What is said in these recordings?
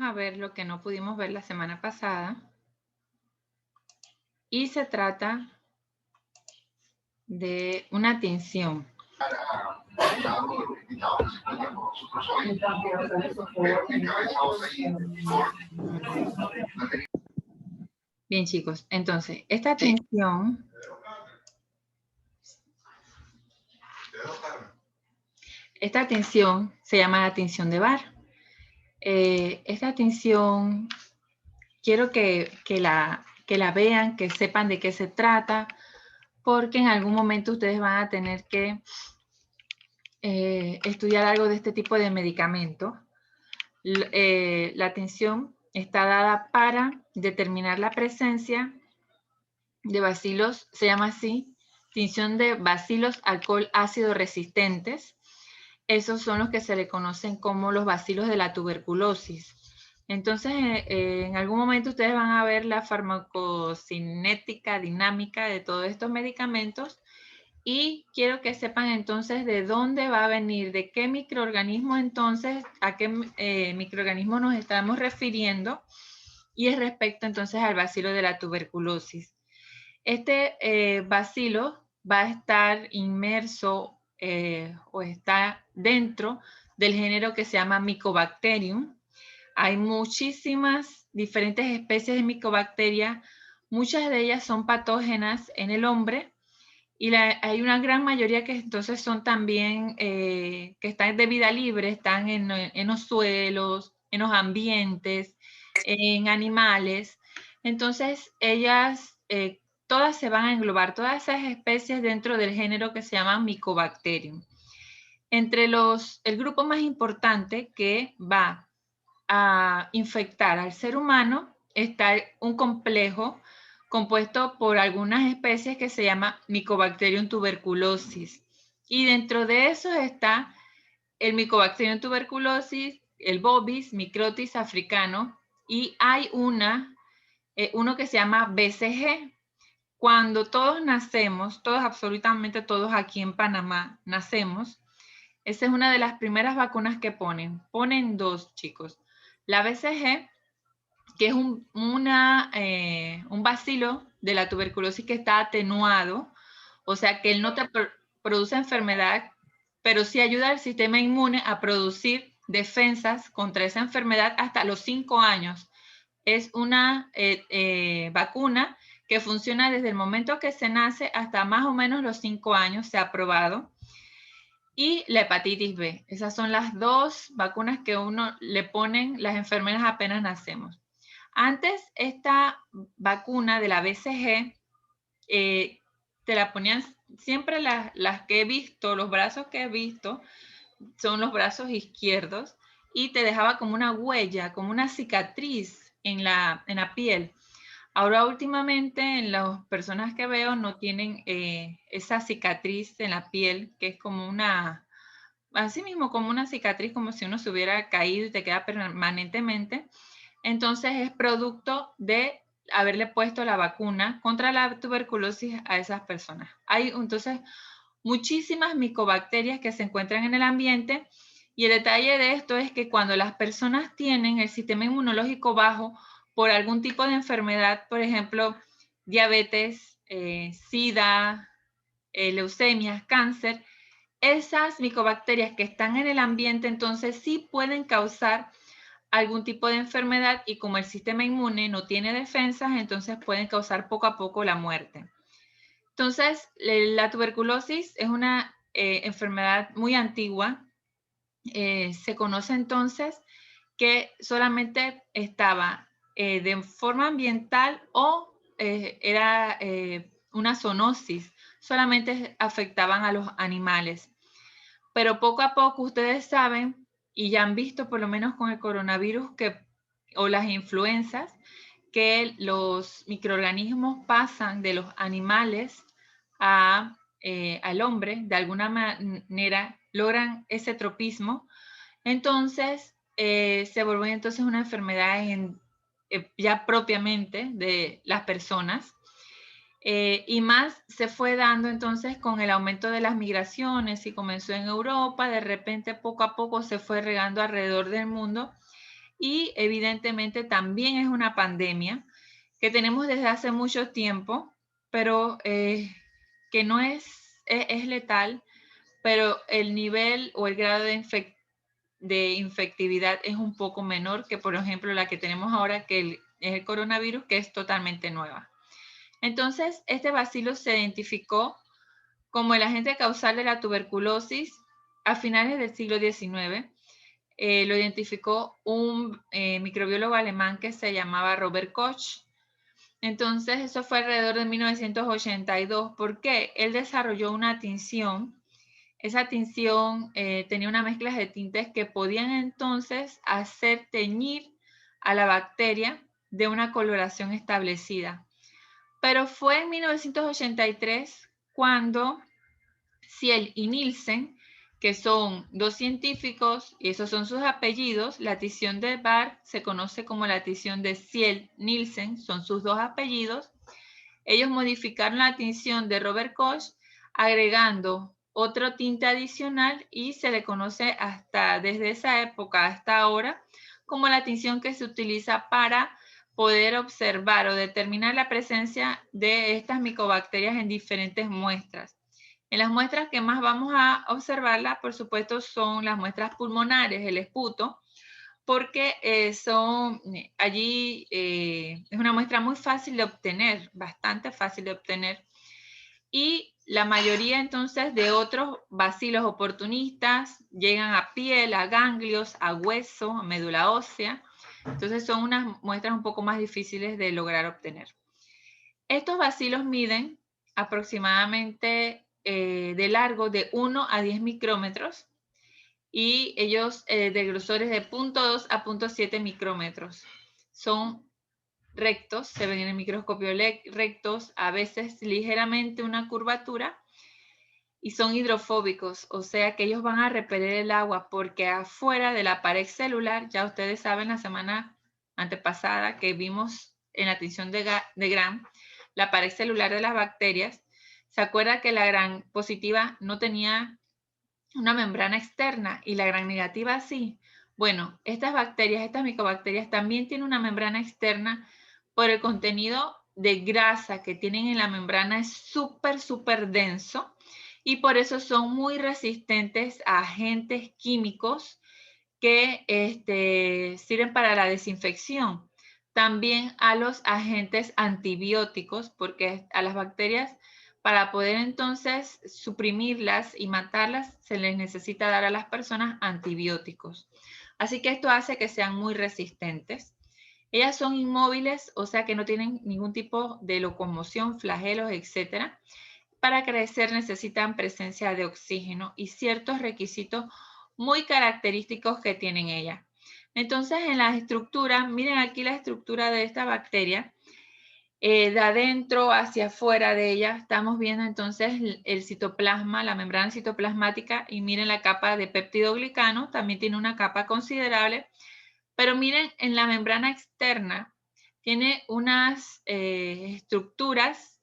a ver lo que no pudimos ver la semana pasada. Y se trata de una tinción. Bien, chicos, entonces, esta tinción se llama la tinción de Barr. Esta tinción, quiero que la vean, que sepan de qué se trata, porque en algún momento ustedes van a tener que estudiar algo de este tipo de medicamento. La tinción está dada para determinar la presencia de bacilos, se llama así, tinción de bacilos alcohol ácido resistentes. Esos son los que se le conocen como los bacilos de la tuberculosis. Entonces, en algún momento ustedes van a ver la farmacocinética dinámica de todos estos medicamentos y quiero que sepan entonces de dónde va a venir, de qué microorganismo entonces, a qué microorganismo nos estamos refiriendo y es respecto entonces al bacilo de la tuberculosis. Este bacilo va a estar inmerso o está dentro del género que se llama Mycobacterium. Hay muchísimas diferentes especies de Mycobacteria, muchas de ellas son patógenas en el hombre y hay una gran mayoría que entonces son también, que están de vida libre, están en los suelos, en los ambientes, en animales. Entonces, ellas, todas se van a englobar, todas esas especies dentro del género que se llama Mycobacterium. Entre el grupo más importante que va a infectar al ser humano está un complejo compuesto por algunas especies que se llama Mycobacterium tuberculosis. Y dentro de eso está el Mycobacterium tuberculosis, el Bovis, Microtis africano, y hay uno que se llama BCG. Cuando todos nacemos, todos, absolutamente todos aquí en Panamá nacemos, esa es una de las primeras vacunas que ponen. Ponen dos, chicos. La BCG, que es un bacilo de la tuberculosis que está atenuado, o sea que él no te produce enfermedad, pero sí ayuda al sistema inmune a producir defensas contra esa enfermedad hasta los 5 años. Es una vacuna que funciona desde el momento que se nace hasta más o menos los 5 años, se ha probado. Y la hepatitis B. Esas son las dos vacunas que uno le ponen las enfermeras apenas nacemos. Antes, esta vacuna de la BCG, te la ponían siempre las que he visto, los brazos que he visto, son los brazos izquierdos, y te dejaba como una huella, como una cicatriz en la piel. Ahora últimamente en las personas que veo no tienen esa cicatriz en la piel, que es como así mismo como una cicatriz, como si uno se hubiera caído y te queda permanentemente. Entonces es producto de haberle puesto la vacuna contra la tuberculosis a esas personas. Hay entonces muchísimas micobacterias que se encuentran en el ambiente y el detalle de esto es que cuando las personas tienen el sistema inmunológico bajo por algún tipo de enfermedad, por ejemplo, diabetes, SIDA, leucemias, cáncer, esas micobacterias que están en el ambiente entonces sí pueden causar algún tipo de enfermedad y como el sistema inmune no tiene defensas, entonces pueden causar poco a poco la muerte. Entonces, la tuberculosis es una enfermedad muy antigua. Se conoce entonces que solamente estaba de forma ambiental o era una zoonosis, solamente afectaban a los animales. Pero poco a poco ustedes saben y ya han visto por lo menos con el coronavirus o las influencias que los microorganismos pasan de los animales al hombre, de alguna manera logran ese tropismo, entonces se vuelve entonces una enfermedad ya propiamente de las personas. Y más se fue dando entonces con el aumento de las migraciones y comenzó en Europa, de repente poco a poco se fue regando alrededor del mundo y evidentemente también es una pandemia que tenemos desde hace mucho tiempo, pero que no es letal, pero el nivel o el grado de infectividad es un poco menor que, por ejemplo, la que tenemos ahora, que es el coronavirus, que es totalmente nueva. Entonces, este bacilo se identificó como el agente causal de la tuberculosis a finales del siglo XIX. Lo identificó un microbiólogo alemán que se llamaba Robert Koch. Entonces, eso fue alrededor de 1982. ¿Por qué? Él desarrolló una tinción. Esa tinción tenía una mezcla de tintes que podían entonces hacer teñir a la bacteria de una coloración establecida. Pero fue en 1983 cuando Ciel y Nielsen, que son dos científicos, y esos son sus apellidos, la tinción de Barr se conoce como la tinción de Ciel-Nielsen, son sus dos apellidos. Ellos modificaron la tinción de Robert Koch agregando otro tinte adicional y se le conoce desde esa época hasta ahora como la tinción que se utiliza para poder observar o determinar la presencia de estas micobacterias en diferentes muestras. En las muestras que más vamos a observarla, por supuesto, son las muestras pulmonares, el esputo, porque allí es una muestra muy fácil de obtener, bastante fácil de obtener. Y la mayoría entonces de otros bacilos oportunistas llegan a piel, a ganglios, a hueso, a médula ósea. Entonces son unas muestras un poco más difíciles de lograr obtener. Estos bacilos miden aproximadamente de largo de 1 a 10 micrómetros y ellos de grosores de 0.2 a 0.7 micrómetros. Son rectos, se ven en el microscopio rectos, a veces ligeramente una curvatura, y son hidrofóbicos, o sea que ellos van a repeler el agua porque afuera de la pared celular, ya ustedes saben la semana antepasada que vimos en la tinción de Gram, la pared celular de las bacterias, ¿se acuerda que la Gram positiva no tenía una membrana externa y la Gram negativa sí? Bueno, estas bacterias, estas micobacterias también tienen una membrana externa por el contenido de grasa que tienen en la membrana, es súper denso y por eso son muy resistentes a agentes químicos que sirven para la desinfección. También a los agentes antibióticos, porque a las bacterias, para poder entonces suprimirlas y matarlas, se les necesita dar a las personas antibióticos. Así que esto hace que sean muy resistentes. Ellas son inmóviles, o sea que no tienen ningún tipo de locomoción, flagelos, etc. Para crecer necesitan presencia de oxígeno y ciertos requisitos muy característicos que tienen ellas. Entonces, en la estructura, miren aquí la estructura de esta bacteria. De adentro hacia afuera de ella estamos viendo entonces el citoplasma, la membrana citoplasmática, y miren la capa de peptidoglicano, también tiene una capa considerable, pero miren en la membrana externa tiene unas estructuras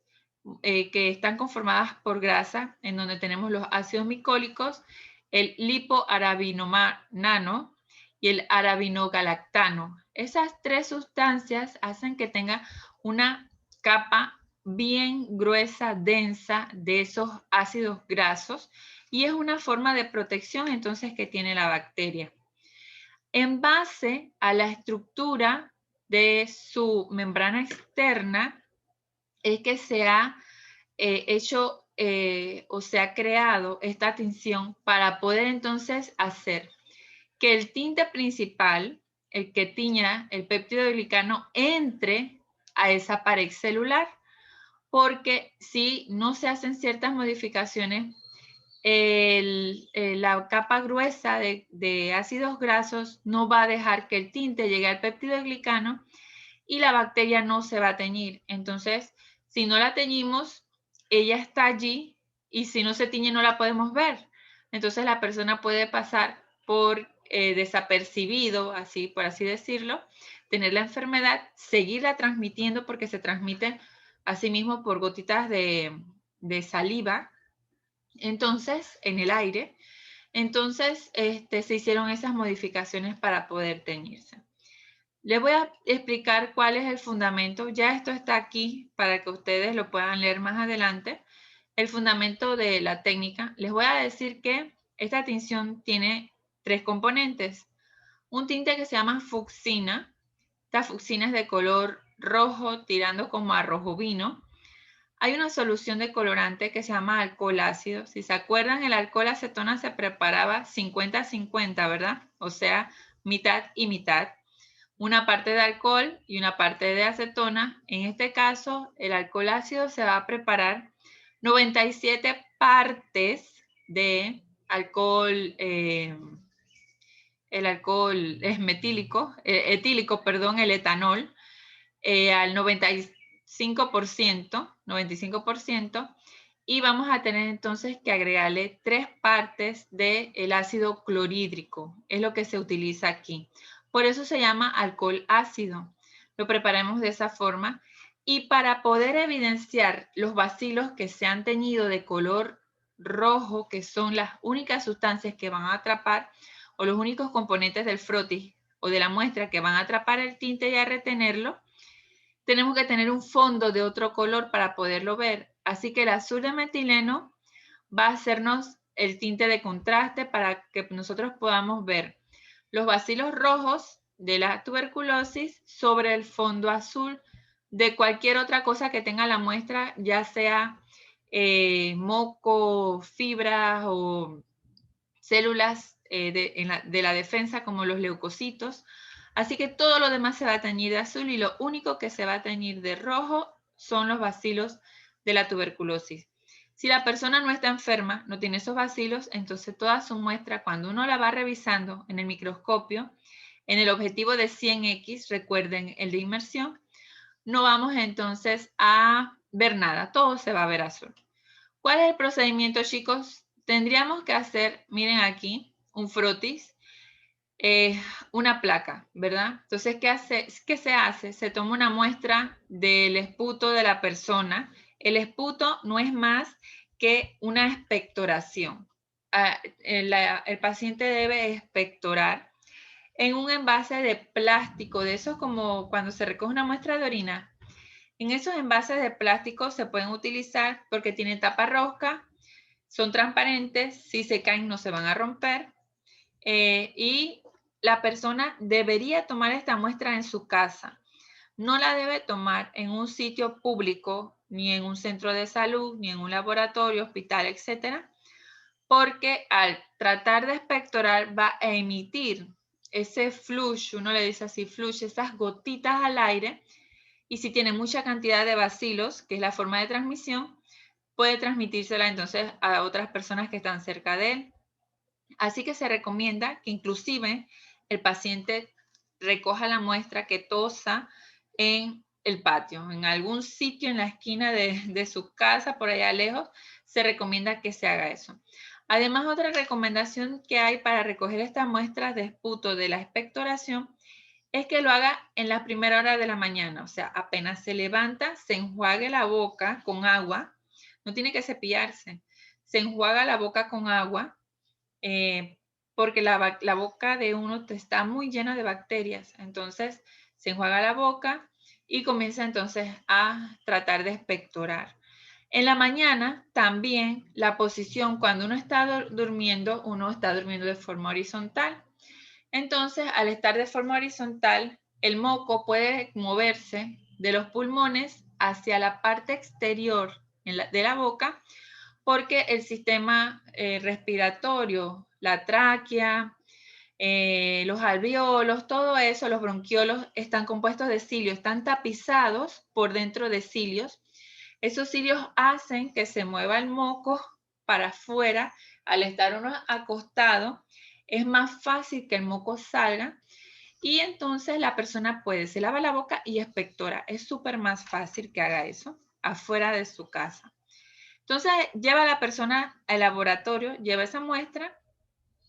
que están conformadas por grasa, en donde tenemos los ácidos micólicos, el lipoarabinomano y el arabinogalactano. Esas tres sustancias hacen que tenga una capa bien gruesa, densa de esos ácidos grasos y es una forma de protección entonces que tiene la bacteria. En base a la estructura de su membrana externa es que se ha hecho o se ha creado esta tinción para poder entonces hacer que el tinte principal, el que tiña el péptidoglicano, entre a esa pared celular, porque si no se hacen ciertas modificaciones, la capa gruesa de ácidos grasos no va a dejar que el tinte llegue al péptidoglicano y la bacteria no se va a teñir. Entonces, si no la teñimos, ella está allí y si no se tiñe no la podemos ver. Entonces la persona puede pasar por desapercibido, así por así decirlo, tener la enfermedad, seguirla transmitiendo porque se transmite asimismo por gotitas de saliva, entonces en el aire. Entonces se hicieron esas modificaciones para poder teñirse. Les voy a explicar cuál es el fundamento. Ya esto está aquí para que ustedes lo puedan leer más adelante. El fundamento de la técnica. Les voy a decir que esta tinción tiene 3 componentes. Un tinte que se llama fucsina. Esta fucsina es de color rojo tirando como a rojo vino. Hay una solución de colorante que se llama alcohol ácido. Si se acuerdan, el alcohol acetona se preparaba 50-50, ¿verdad? O sea, mitad y mitad. Una parte de alcohol y una parte de acetona. En este caso, el alcohol ácido se va a preparar 97 partes de alcohol, el alcohol es metílico, etílico, perdón, el etanol, al 95%, y vamos a tener entonces que agregarle 3 partes del ácido clorhídrico, es lo que se utiliza aquí. Por eso se llama alcohol ácido. Lo preparamos de esa forma. Y para poder evidenciar los bacilos que se han teñido de color rojo, que son las únicas sustancias que van a atrapar, o los únicos componentes del frotis o de la muestra que van a atrapar el tinte y a retenerlo, tenemos que tener un fondo de otro color para poderlo ver. Así que el azul de metileno va a hacernos el tinte de contraste para que nosotros podamos ver los bacilos rojos de la tuberculosis sobre el fondo azul de cualquier otra cosa que tenga la muestra, ya sea moco, fibras o células de la defensa como los leucocitos. Así que todo lo demás se va a teñir de azul y lo único que se va a teñir de rojo son los bacilos de la tuberculosis. Si la persona no está enferma, no tiene esos bacilos, entonces toda su muestra, cuando uno la va revisando en el microscopio, en el objetivo de 100X, recuerden el de inmersión, no vamos entonces a ver nada, todo se va a ver azul. ¿Cuál es el procedimiento, chicos? Tendríamos que hacer, miren aquí, un frotis, una placa, ¿verdad? Entonces, ¿qué se hace? Se toma una muestra del esputo de la persona. El esputo no es más que una expectoración. El paciente debe expectorar en un envase de plástico, de esos como cuando se recoge una muestra de orina. En esos envases de plástico se pueden utilizar porque tienen tapa rosca, son transparentes, si se caen no se van a romper, y la persona debería tomar esta muestra en su casa. No la debe tomar en un sitio público, ni en un centro de salud, ni en un laboratorio, hospital, etcétera, porque al tratar de expectorar va a emitir ese flush, uno le dice así flush, esas gotitas al aire, y si tiene mucha cantidad de bacilos, que es la forma de transmisión, puede transmitírsela entonces a otras personas que están cerca de él. Así que se recomienda que inclusive el paciente recoja la muestra, que tosa en el patio, en algún sitio en la esquina de su casa, por allá lejos, se recomienda que se haga eso. Además, otra recomendación que hay para recoger estas muestras de esputo de la expectoración es que lo haga en la primera hora de la mañana, o sea, apenas se levanta, se enjuague la boca con agua, no tiene que cepillarse, se enjuaga la boca con agua, porque la boca de uno está muy llena de bacterias, entonces se enjuaga la boca y comienza entonces a tratar de expectorar. En la mañana también la posición, cuando uno está durmiendo, uno está durmiendo de forma horizontal. Entonces, al estar de forma horizontal, el moco puede moverse de los pulmones hacia la parte exterior de la boca, porque el sistema respiratorio, la tráquea, los alveolos, todo eso, los bronquiolos, están compuestos de cilios, están tapizados por dentro de cilios. Esos cilios hacen que se mueva el moco para afuera. Al estar uno acostado, es más fácil que el moco salga y entonces la persona se lava la boca y expectora. Es súper más fácil que haga eso afuera de su casa. Entonces lleva a la persona al laboratorio, lleva esa muestra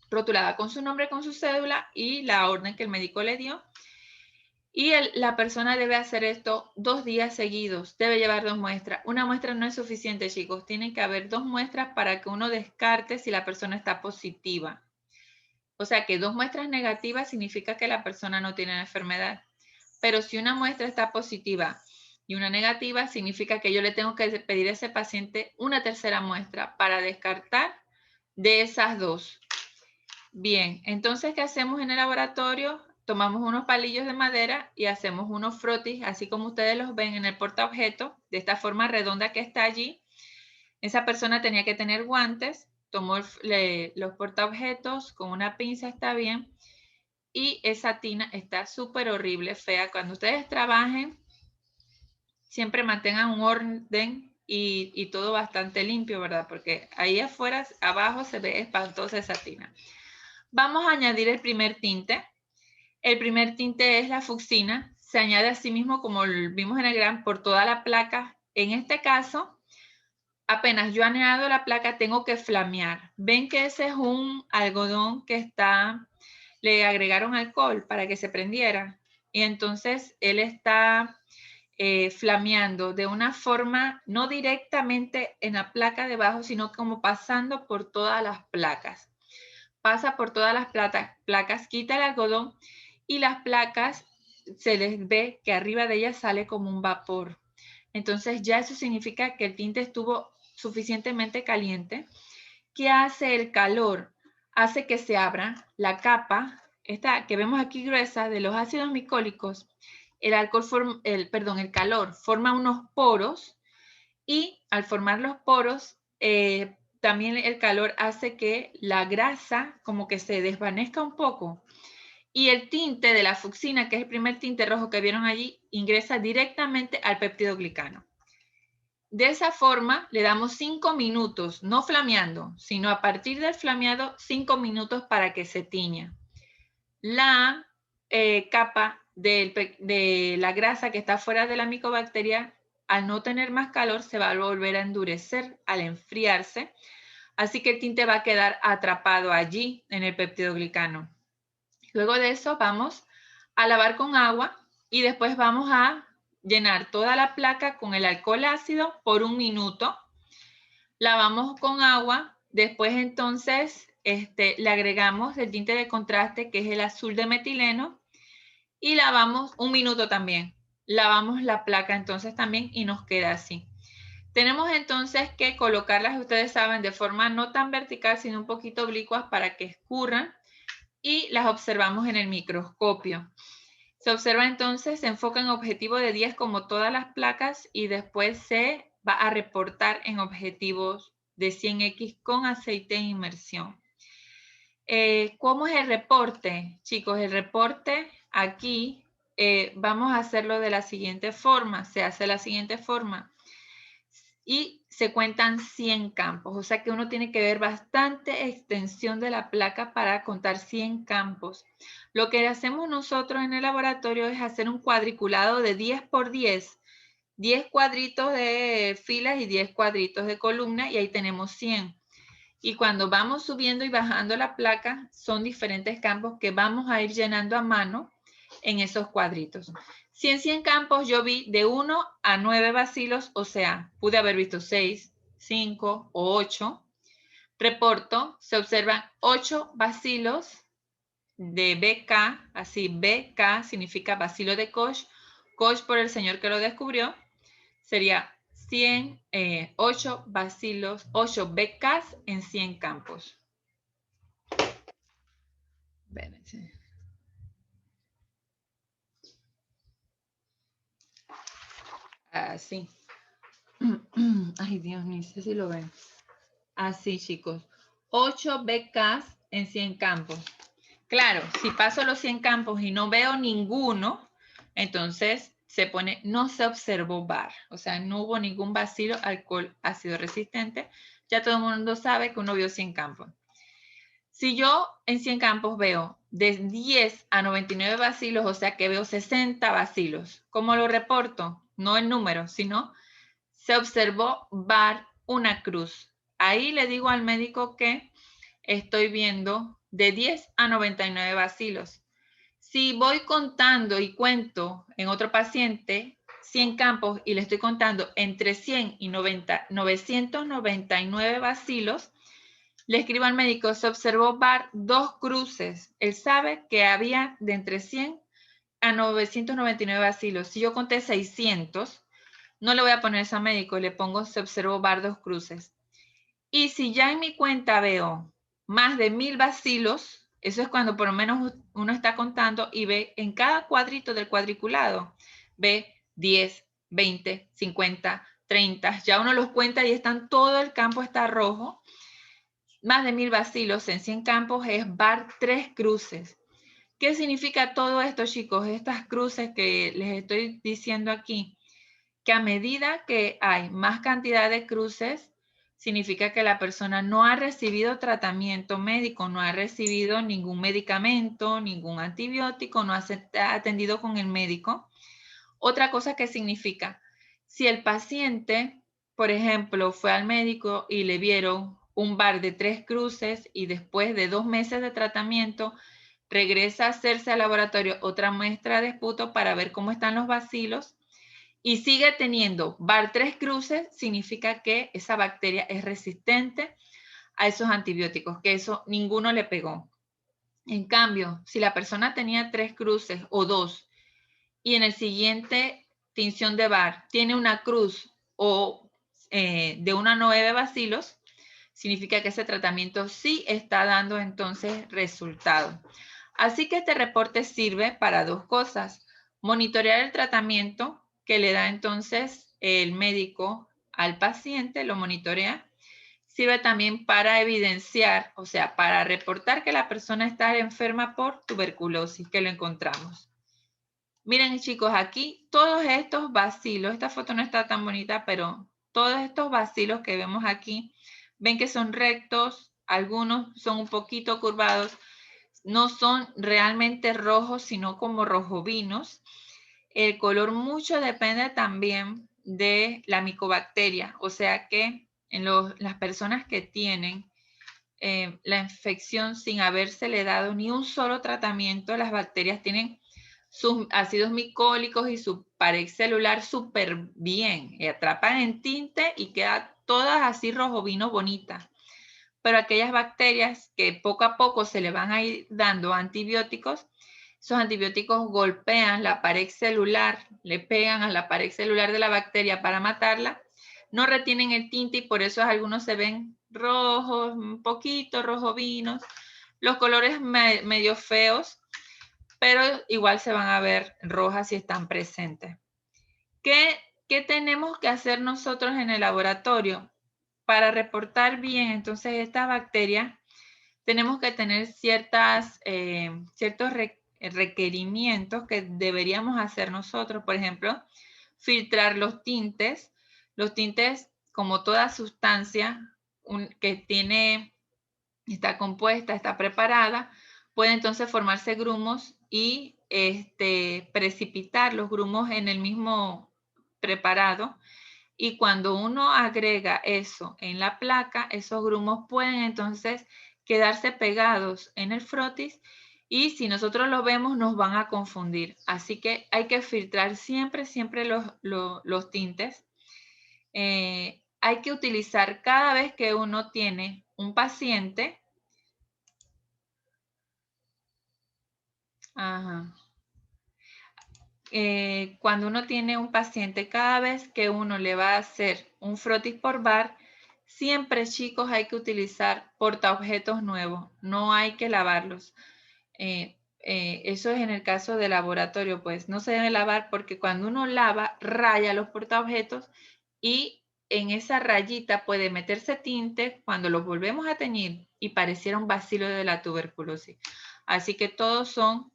rotulada con su nombre, con su cédula y la orden que el médico le dio. Y la persona debe hacer esto 2 días seguidos, debe llevar 2 muestras. Una muestra no es suficiente, chicos, tienen que haber 2 muestras para que uno descarte si la persona está positiva. O sea que 2 muestras negativas significa que la persona no tiene la enfermedad. pero si una muestra está positiva y una negativa, significa que yo le tengo que pedir a ese paciente una tercera muestra para descartar de esas dos. Bien, entonces, ¿qué hacemos en el laboratorio? Tomamos unos palillos de madera y hacemos unos frotis, así como ustedes los ven en el portaobjetos, de esta forma redonda que está allí. Esa persona tenía que tener guantes, tomó los portaobjetos con una pinza, está bien, y esa tina está súper horrible, fea. Cuando ustedes trabajen, siempre mantengan un orden y todo bastante limpio, ¿verdad? Porque ahí afuera, abajo se ve espantosa esa tina. Vamos a añadir el primer tinte. El primer tinte es la fucsina. Se añade así mismo, como vimos en el gran, por toda la placa. En este caso, apenas yo añado la placa, tengo que flamear. Ven que ese es un algodón que le agregaron alcohol para que se prendiera. Y entonces él está flameando de una forma no directamente en la placa debajo, sino como pasando por todas las placas. Pasa por todas las placas, quita el algodón y las placas se les ve que arriba de ellas sale como un vapor. Entonces ya eso significa que el tinte estuvo suficientemente caliente. ¿Qué hace el calor? Hace que se abra la capa, esta que vemos aquí gruesa, de los ácidos micólicos. El calor forma unos poros y al formar los poros, también el calor hace que la grasa como que se desvanezca un poco. Y el tinte de la fucsina, que es el primer tinte rojo que vieron allí, ingresa directamente al peptidoglicano. De esa forma le damos 5 minutos, no flameando, sino a partir del flameado 5 minutos para que se tiña. La capa de la grasa que está fuera de la micobacteria, al no tener más calor, se va a volver a endurecer al enfriarse. Así que el tinte va a quedar atrapado allí en el peptidoglicano. Luego de eso vamos a lavar con agua y después vamos a llenar toda la placa con el alcohol ácido por 1 minuto. Lavamos con agua, después entonces le agregamos el tinte de contraste que es el azul de metileno y lavamos 1 minuto también. Lavamos la placa entonces también y nos queda así. Tenemos entonces que colocarlas, ustedes saben, de forma no tan vertical, sino un poquito oblicuas para que escurran y las observamos en el microscopio. Se observa entonces, se enfoca en objetivo de 10 como todas las placas y después se va a reportar en objetivos de 100X con aceite de inmersión. ¿Cómo es el reporte? Chicos, el reporte aquí vamos a hacerlo de la siguiente forma. Se hace de la siguiente forma. Y se cuentan 100 campos. O sea que uno tiene que ver bastante extensión de la placa para contar 100 campos. Lo que hacemos nosotros en el laboratorio es hacer un cuadriculado de 10 por 10. 10 cuadritos de filas y 10 cuadritos de columna y ahí tenemos 100. Y cuando vamos subiendo y bajando la placa, son diferentes campos que vamos a ir llenando a mano en esos cuadritos. Si en 100 campos yo vi de 1 a 9 bacilos, o sea, pude haber visto 6, 5 o 8, reporto, se observan 8 bacilos de BK, así BK significa bacilo de Koch, Koch por el señor que lo descubrió, sería 8 bacilos, 8 BKs en 100 campos. Espérense. Así. Ay, Dios, ni sé si lo ven. Así, chicos. 8 BKs en 100 campos. Claro, si paso los 100 campos y no veo ninguno, entonces se pone, no se observó bar. O sea, no hubo ningún bacilo alcohol ácido resistente. Ya todo el mundo sabe que uno vio 100 campos. Si yo en 100 campos veo de 10 a 99 bacilos, o sea que veo 60 bacilos, ¿cómo lo reporto? No el número, sino se observó bar una cruz. Ahí le digo al médico que estoy viendo de 10 a 99 bacilos. Si voy contando y cuento en otro paciente 100 campos y le estoy contando entre 100 y 999 bacilos, le escribo al médico, se observó bar 2 cruces. Él sabe que había de entre 100 a 999 bacilos. Si yo conté 600, no le voy a poner eso a médico, le pongo se observó bardos cruces. Y si ya en mi cuenta veo más de 1000 bacilos, eso es cuando por lo menos uno está contando y ve en cada cuadrito del cuadriculado, ve 10, 20, 50, 30, ya uno los cuenta y están, todo el campo está rojo. Más de 1000 bacilos en 100 campos es bar 3 cruces. ¿Qué significa todo esto, chicos? Estas cruces que les estoy diciendo aquí, que a medida que hay más cantidad de cruces, significa que la persona no ha recibido tratamiento médico, no ha recibido ningún medicamento, ningún antibiótico, no ha atendido con el médico. Otra cosa que significa, si el paciente, por ejemplo, fue al médico y le vieron un bar de 3 cruces y después de 2 meses de tratamiento, regresa a hacerse al laboratorio otra muestra de esputo para ver cómo están los bacilos y sigue teniendo bar 3 cruces, significa que esa bacteria es resistente a esos antibióticos, que eso ninguno le pegó. En cambio, si la persona tenía 3 cruces o 2 y en el siguiente tinción de bar tiene una cruz o de 1 a 9 bacilos, significa que ese tratamiento sí está dando entonces resultado. Así que este reporte sirve para 2 cosas. Monitorear el tratamiento que le da entonces el médico al paciente, lo monitorea. Sirve también para evidenciar, o sea, para reportar que la persona está enferma por tuberculosis, que lo encontramos. Miren, chicos, aquí todos estos bacilos, esta foto no está tan bonita, pero todos estos bacilos que vemos aquí, ven que son rectos, algunos son un poquito curvados, no son realmente rojos, sino como rojovinos. El color mucho depende también de la micobacteria, o sea que en las personas que tienen la infección sin habérsele dado ni un solo tratamiento, las bacterias tienen sus ácidos micólicos y su pared celular súper bien, y atrapan en tinte y queda todas así rojo vino bonitas. Pero aquellas bacterias que poco a poco se le van a ir dando antibióticos, esos antibióticos golpean la pared celular, le pegan a la pared celular de la bacteria para matarla, no retienen el tinte y por eso algunos se ven rojos, un poquito rojo vinos, los colores medio feos, pero igual se van a ver rojas si están presentes. ¿Qué tenemos que hacer nosotros en el laboratorio? Para reportar bien, entonces, esta bacteria, tenemos que tener ciertos requerimientos que deberíamos hacer nosotros. Por ejemplo, filtrar los tintes. Los tintes, como toda sustancia que está compuesta, está preparada, puede entonces formarse grumos y precipitar los grumos en el mismo preparado. Y cuando uno agrega eso en la placa, esos grumos pueden entonces quedarse pegados en el frotis y si nosotros lo vemos nos van a confundir. Así que hay que filtrar siempre los tintes. Hay que utilizar cada vez que uno tiene un paciente. Ajá. Cuando uno tiene un paciente, cada vez que uno le va a hacer un frotis por bar, siempre, chicos, hay que utilizar portaobjetos nuevos, no hay que lavarlos. Eso es en el caso de laboratorio, pues no se debe lavar porque cuando uno lava, raya los portaobjetos y en esa rayita puede meterse tinte cuando los volvemos a teñir y pareciera un bacilo de la tuberculosis. Así que todos son...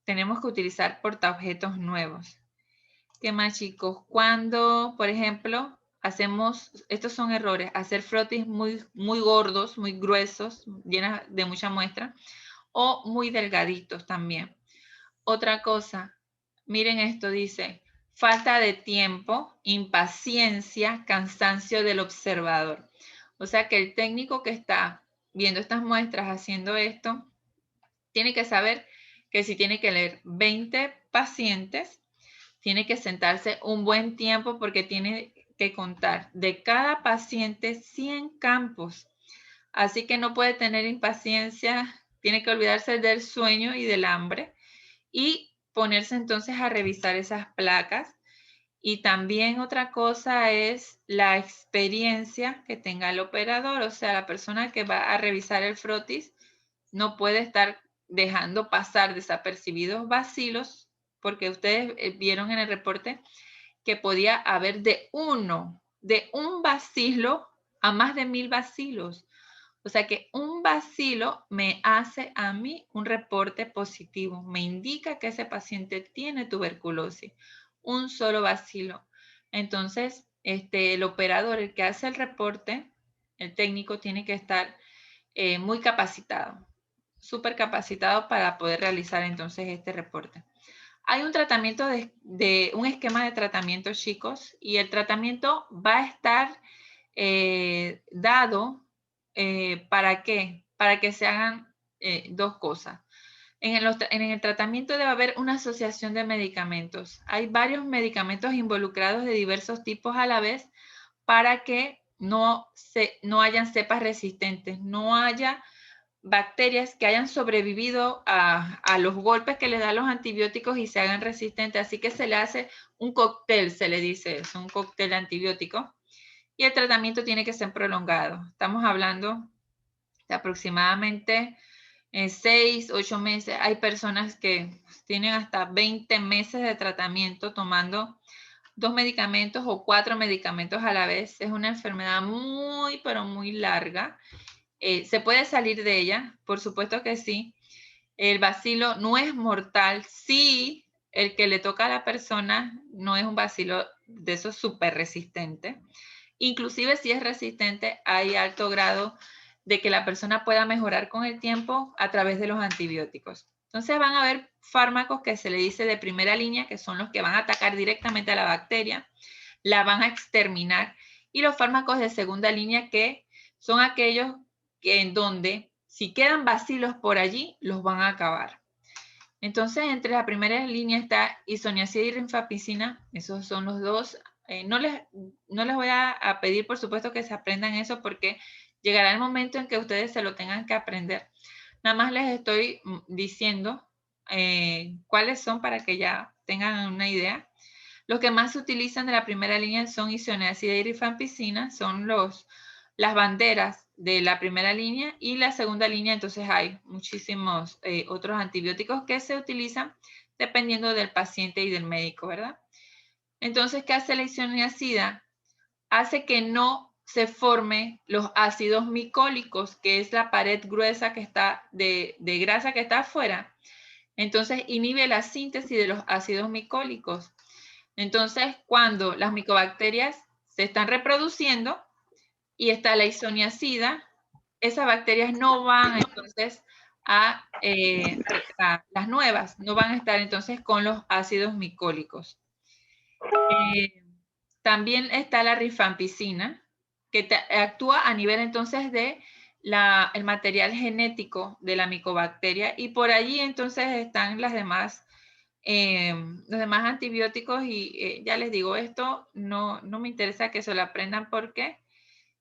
tenemos que utilizar portaobjetos nuevos. ¿Qué más, chicos? Cuando, por ejemplo, estos son errores, hacer frotis muy gordos, muy gruesos, llenas de mucha muestra, o muy delgaditos también. Otra cosa, miren esto, dice, falta de tiempo, impaciencia, cansancio del observador. O sea que el técnico que está viendo estas muestras, haciendo esto, tiene que saber que si tiene que leer 20 pacientes, tiene que sentarse un buen tiempo porque tiene que contar de cada paciente 100 campos. Así que no puede tener impaciencia, tiene que olvidarse del sueño y del hambre y ponerse entonces a revisar esas placas. Y también otra cosa es la experiencia que tenga el operador, o sea, la persona que va a revisar el frotis no puede estar dejando pasar desapercibidos bacilos, porque ustedes vieron en el reporte que podía haber de un bacilo a más de 1000 bacilos. O sea que un bacilo me hace a mí un reporte positivo, me indica que ese paciente tiene tuberculosis, un solo bacilo. Entonces, el operador, el que hace el reporte, el técnico tiene que estar muy capacitado, súper capacitado para poder realizar entonces este reporte. Hay un tratamiento un esquema de tratamiento, chicos, y el tratamiento va a estar dado ¿para qué? Para que se hagan dos cosas. En el tratamiento debe haber una asociación de medicamentos. Hay varios medicamentos involucrados de diversos tipos a la vez para que no hayan cepas resistentes, no haya bacterias que hayan sobrevivido a los golpes que les dan los antibióticos y se hagan resistentes. Así que se le hace un cóctel, se le dice, es un cóctel antibiótico. Y el tratamiento tiene que ser prolongado. Estamos hablando de aproximadamente 6, 8 meses. Hay personas que tienen hasta 20 meses de tratamiento tomando 2 medicamentos o 4 medicamentos a la vez. Es una enfermedad muy, pero muy larga. ¿Se puede salir de ella? Por supuesto que sí. El bacilo no es mortal si el que le toca a la persona no es un bacilo de esos súper resistentes. Inclusive si es resistente, hay alto grado de que la persona pueda mejorar con el tiempo a través de los antibióticos. Entonces van a haber fármacos que se le dice de primera línea, que son los que van a atacar directamente a la bacteria, la van a exterminar, y los fármacos de segunda línea, que son aquellos que en donde si quedan bacilos por allí, los van a acabar. Entonces, entre la primera línea está isoniazida y rifampicina. Esos son los dos. No les voy a pedir, por supuesto, que se aprendan eso, porque llegará el momento en que ustedes se lo tengan que aprender. Nada más les estoy diciendo cuáles son para que ya tengan una idea. Los que más se utilizan de la primera línea son isoniazida y rifampicina, son las banderas de la primera línea, y la segunda línea. Entonces hay muchísimos otros antibióticos que se utilizan dependiendo del paciente y del médico, ¿verdad? Entonces, ¿qué hace la isoniazida? Hace que no se formen los ácidos micólicos, que es la pared gruesa que está de grasa que está afuera. Entonces, inhibe la síntesis de los ácidos micólicos. Entonces, cuando las micobacterias se están reproduciendo y está la isoniazida, esas bacterias no van entonces las nuevas, no van a estar entonces con los ácidos micólicos. También está la rifampicina, que actúa a nivel entonces de el material genético de la micobacteria, y por allí entonces están los demás antibióticos, y ya les digo, esto no me interesa que se lo aprendan, porque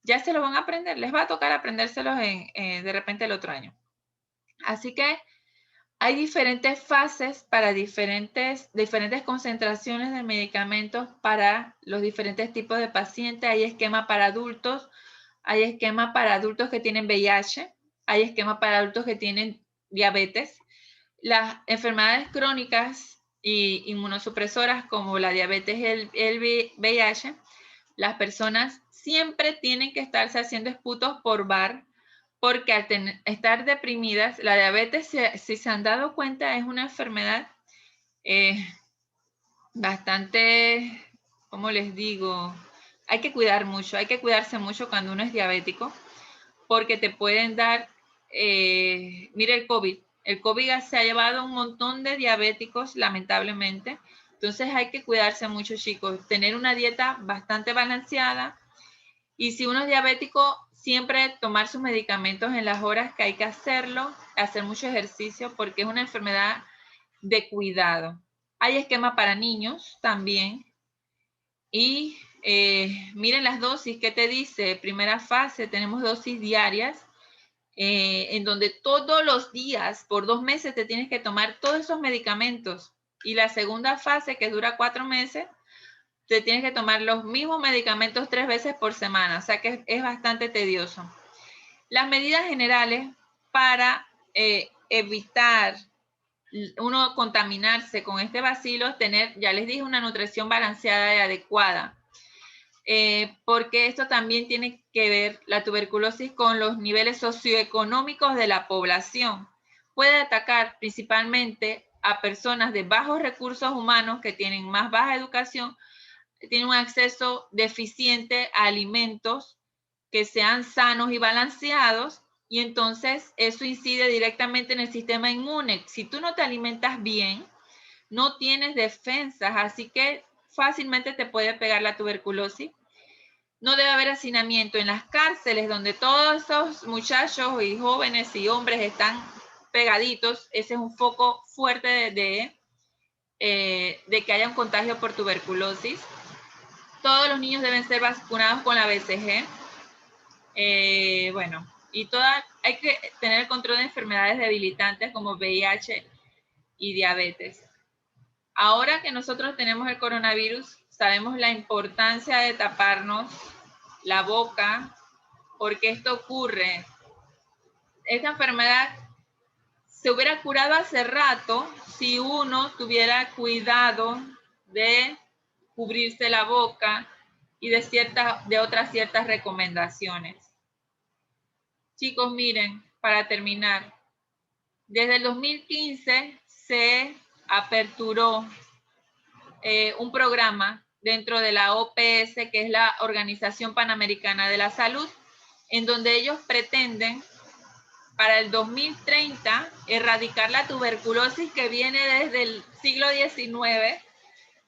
ya se lo van a aprender, les va a tocar aprendérselos de repente el otro año. Así que hay diferentes fases para diferentes concentraciones de medicamentos para los diferentes tipos de pacientes. Hay esquema para adultos, hay esquema para adultos que tienen VIH, hay esquema para adultos que tienen diabetes. Las enfermedades crónicas y inmunosupresoras como la diabetes y el VIH, las personas siempre tienen que estarse haciendo esputos por bar, porque al estar deprimidas, la diabetes, si se han dado cuenta, es una enfermedad bastante, ¿cómo les digo? Hay que cuidar mucho, hay que cuidarse mucho cuando uno es diabético, porque te pueden dar, mire el COVID. El COVID se ha llevado un montón de diabéticos, lamentablemente. Entonces hay que cuidarse mucho, chicos. Tener una dieta bastante balanceada. Y si uno es diabético, siempre tomar sus medicamentos en las horas que hay que hacerlo, hacer mucho ejercicio, porque es una enfermedad de cuidado. Hay esquema para niños también. Y miren las dosis, ¿qué te dice? Primera fase, tenemos dosis diarias. en donde todos los días, por 2 meses, te tienes que tomar todos esos medicamentos. Y la segunda fase, que dura 4 meses, te tienes que tomar los mismos medicamentos 3 veces por semana. O sea que es bastante tedioso. Las medidas generales para evitar uno contaminarse con este bacilo es tener, ya les dije, una nutrición balanceada y adecuada. Porque esto también tiene que ver la tuberculosis con los niveles socioeconómicos de la población. Puede atacar principalmente a personas de bajos recursos humanos que tienen más baja educación, tienen un acceso deficiente a alimentos que sean sanos y balanceados, y entonces eso incide directamente en el sistema inmune. Si tú no te alimentas bien, no tienes defensas, así que fácilmente te puede pegar la tuberculosis. No debe haber hacinamiento en las cárceles donde todos esos muchachos y jóvenes y hombres están pegaditos. Ese es un foco fuerte de que haya un contagio por tuberculosis. Todos los niños deben ser vacunados con la BCG. Bueno, y hay que tener el control de enfermedades debilitantes como VIH y diabetes. Ahora que nosotros tenemos el coronavirus, sabemos la importancia de taparnos la boca, porque esto ocurre. Esta enfermedad se hubiera curado hace rato si uno tuviera cuidado de cubrirse la boca y de otras ciertas recomendaciones. Chicos, miren, para terminar, desde el 2015 se aperturó un programa dentro de la OPS, que es la Organización Panamericana de la Salud, en donde ellos pretenden para el 2030 erradicar la tuberculosis que viene desde el siglo XIX,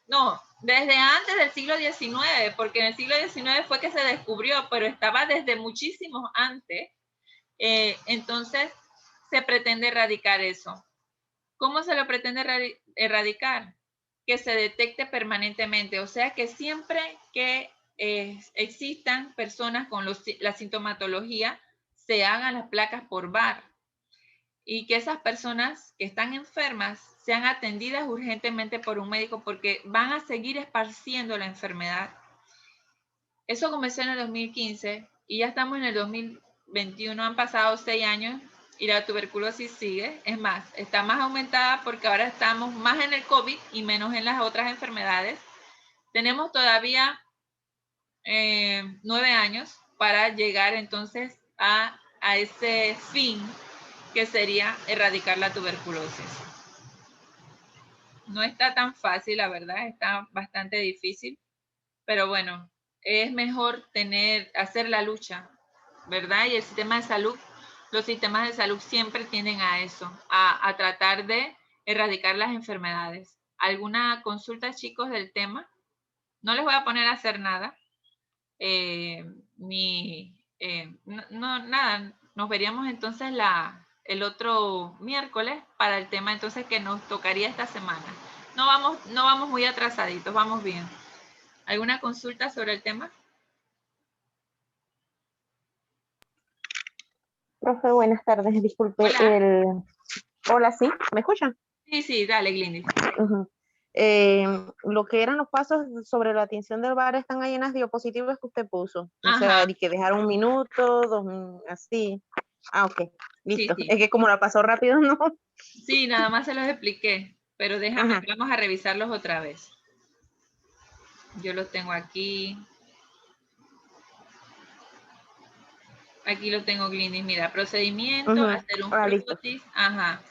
no, desde antes del siglo XIX, porque en el siglo XIX fue que se descubrió, pero estaba desde muchísimo antes. Entonces, se pretende erradicar eso. ¿Cómo se lo pretende erradicar? Que se detecte permanentemente, o sea que siempre que existan personas con la sintomatología, se hagan las placas por VAR y que esas personas que están enfermas sean atendidas urgentemente por un médico porque van a seguir esparciendo la enfermedad. Eso comenzó en el 2015 y ya estamos en el 2021, han pasado 6 años y la tuberculosis sigue. Es más, está más aumentada porque ahora estamos más en el COVID y menos en las otras enfermedades. Tenemos todavía 9 años para llegar entonces a ese fin que sería erradicar la tuberculosis. No está tan fácil, la verdad, está bastante difícil, pero bueno, es mejor hacer la lucha, ¿verdad? Y el sistema de salud, los sistemas de salud siempre tienden a eso, a tratar de erradicar las enfermedades. ¿Alguna consulta, chicos, del tema? No les voy a poner a hacer nada, nada. Nos veríamos entonces el otro miércoles para el tema entonces que nos tocaría esta semana. No vamos muy atrasaditos, vamos bien. ¿Alguna consulta sobre el tema? Profe, buenas tardes. Disculpe, Hola. Hola, ¿sí? ¿Me escuchan? Sí, dale, Glindis. Lo que eran los pasos sobre la atención del bar están ahí en las diapositivas que usted puso. O sea, Ajá. de que dejar 1 minuto, 2, así. Ah, ok, listo. Sí. Es que como la pasó rápido, ¿no? Sí, nada más se los expliqué, pero vamos a revisarlos otra vez. Yo los tengo aquí. Aquí lo tengo, Glindis. Mira, procedimiento, hacer un Listo. fluotis. Ajá.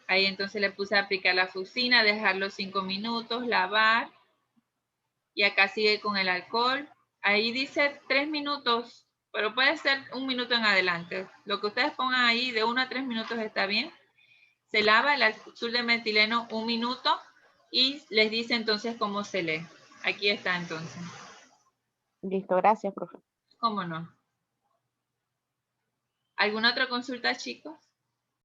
Ahí entonces le puse a aplicar la fucina, dejarlo 5 minutos, lavar. Y acá sigue con el alcohol. Ahí dice 3 minutos, pero puede ser 1 minuto en adelante. Lo que ustedes pongan ahí de 1 a 3 minutos está bien. Se lava el azul de metileno 1 minuto y les dice entonces cómo se lee. Aquí está entonces. Listo, gracias, profe. ¿Cómo no? ¿Alguna otra consulta, chicos?